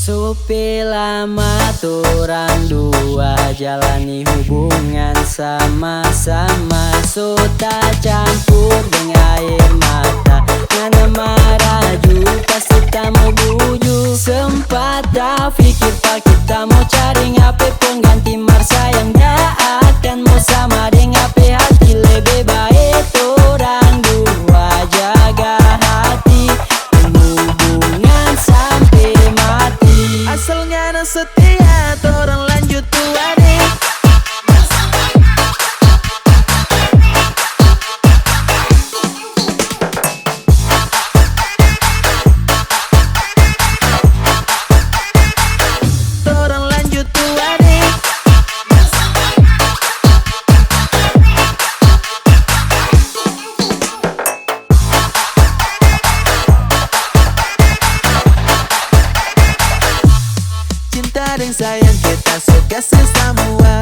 Supi lama turang dua jalani hubungan sama-sama. Suta campur dengan air mata, ngana maraju pasti tak mau buju. Sempat tak pikir pak kita mau cari ngape pengganti Marsa yang dah akan mau sama dengan ngape hati. Lebih baik orang dua jaga hati, hubungan sampai mati. Asalnya na setia, orang lanjut tua deh. Orang lanjut tua deh. Cinta dan sayang kita suka sesama,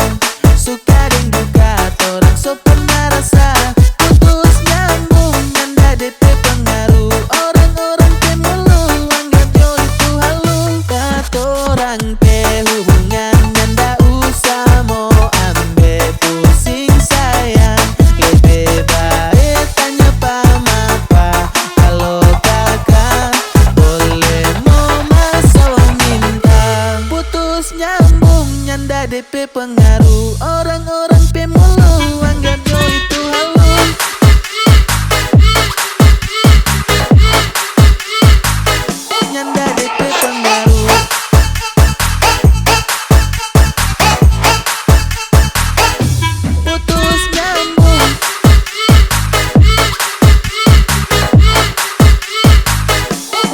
suka dan duka orang so pernah rasa. Putus nyambung nyanda DP pengaruh, orang-orang ke mulu anggap yo itu halu. Katorang pe hubungan nyanda usah mau ambe pusing sayang. Lebih baik tanya apa kalau kakak boleh mau masuk minta. Putus nyambung nyanda DP pengaruh, orang-orang pe mulu anggap yo itu halu. Nyanda DP pengaruh. Putus nyambung.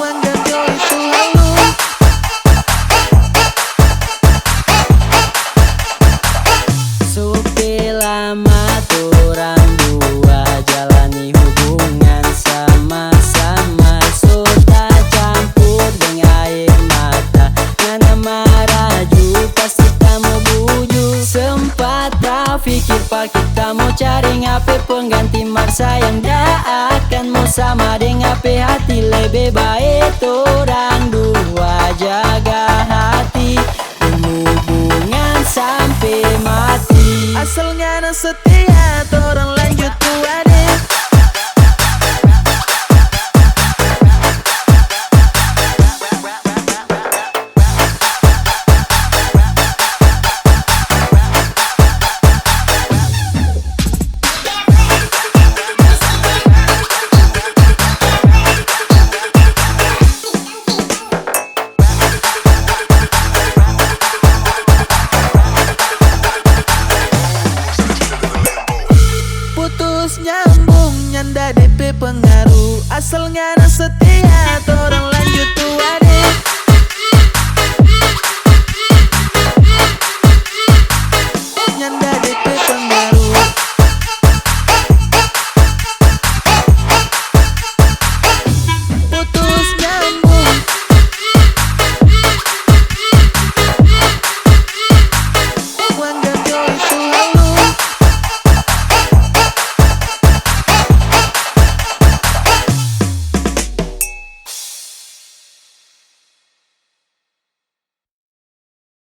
Anggap yo itu halu. Supi lama turang dua jalani hubungan sama-sama. Suta campur dengan air mata, ngana maraju pasti tak mau buju. Sempat tak pikir pak kita mau cari ngape pengganti Marsa yang dah akan mau sama dengan ngape hati. Lebih baik orang dua jaga hati, hubungan sampai mati. Asalnya na setia, orang lanjut tua deh. Putus nyambung nyanda DP pengaruh, asalnya na setia, orang lanjut tua deh.